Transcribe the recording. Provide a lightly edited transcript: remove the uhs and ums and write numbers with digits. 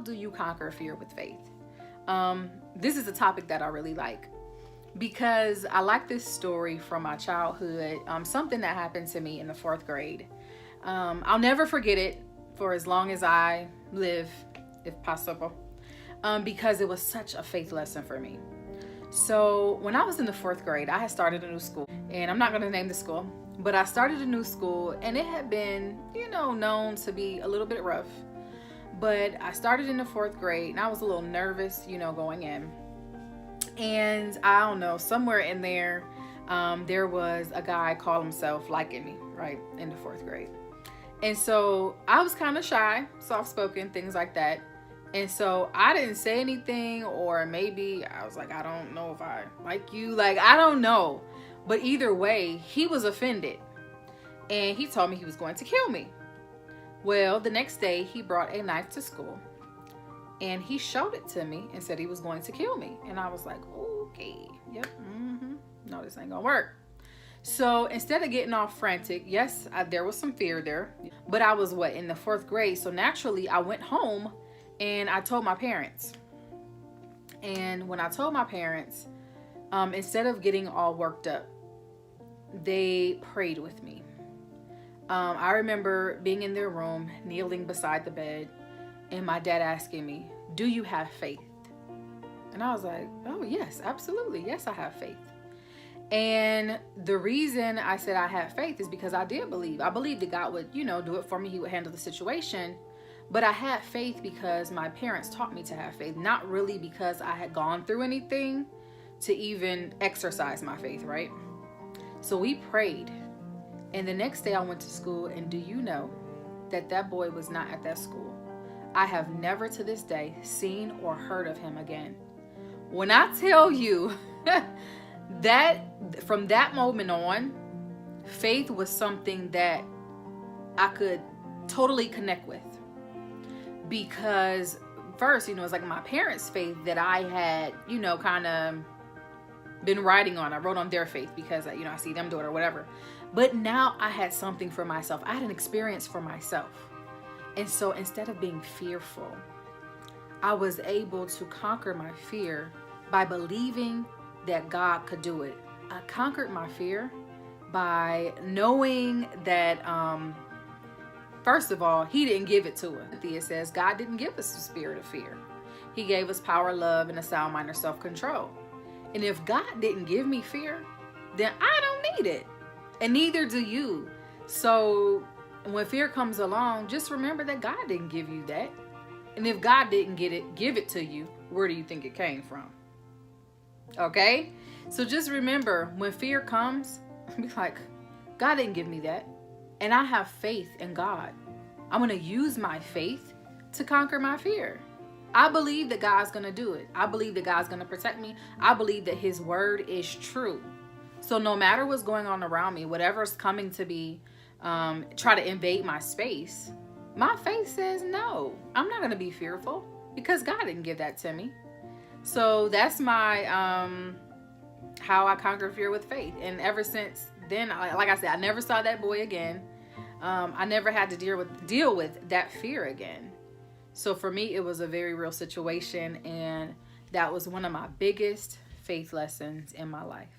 do you conquer fear with faith? This is a topic that I really like, because I like this story from my childhood. Something that happened to me in the 4th grade. I'll never forget it for as long as I live, if possible, because it was such a faith lesson for me. So when I was in the 4th grade, I had started a new school, and I'm not going to name the school, but I started a new school, and it had been, known to be a little bit rough. But I started in the 4th grade, and I was a little nervous, going in. And I don't know, somewhere in there, there was a guy called himself liking me, right, in the 4th grade. And so I was kind of shy, soft-spoken, things like that. And so I didn't say anything, or maybe I was like, I don't know if I like you. Like, I don't know. But either way, he was offended. And he told me he was going to kill me. Well, the next day, he brought a knife to school. And he showed it to me and said he was going to kill me. And I was like, okay, yep, no, this ain't gonna work. So instead of getting all frantic, yes, there was some fear there. But I was, in the 4th grade? So naturally, I went home and I told my parents. And when I told my parents, instead of getting all worked up, they prayed with me. I remember being in their room, kneeling beside the bed, and my dad asking me, do you have faith? And I was like, oh, yes, absolutely. Yes, I have faith. And the reason I said I had faith is because I did believe. I believed that God would, do it for me. He would handle the situation. But I had faith because my parents taught me to have faith, not really because I had gone through anything to even exercise my faith, right? So we prayed. And the next day I went to school, and do you know that boy was not at that school? I have never to this day seen or heard of him again. When I tell you that from that moment on, faith was something that I could totally connect with. Because first, it's like my parents' faith that I had, kind of been riding on. I wrote on their faith because, I see them do it or whatever. But now I had something for myself. I had an experience for myself. And so instead of being fearful, I was able to conquer my fear by believing that God could do it. I conquered my fear by knowing that, first of all, he didn't give it to us. It says God didn't give us the spirit of fear. He gave us power, love, and a sound mind or self-control. And if God didn't give me fear, then I don't need it. And neither do you. So when fear comes along, just remember that God didn't give you that. And if God didn't give it to you, where do you think it came from? Okay? So just remember, when fear comes, be like, God didn't give me that. And I have faith in God. I'm going to use my faith to conquer my fear. I believe that God's going to do it. I believe that God's going to protect me. I believe that his word is true. So no matter what's going on around me, whatever's coming to be, try to invade my space, my faith says, no, I'm not going to be fearful because God didn't give that to me. So that's my, how I conquer fear with faith. And ever since then, like I said, I never saw that boy again. I never had to deal with that fear again. So for me, it was a very real situation. And that was one of my biggest faith lessons in my life.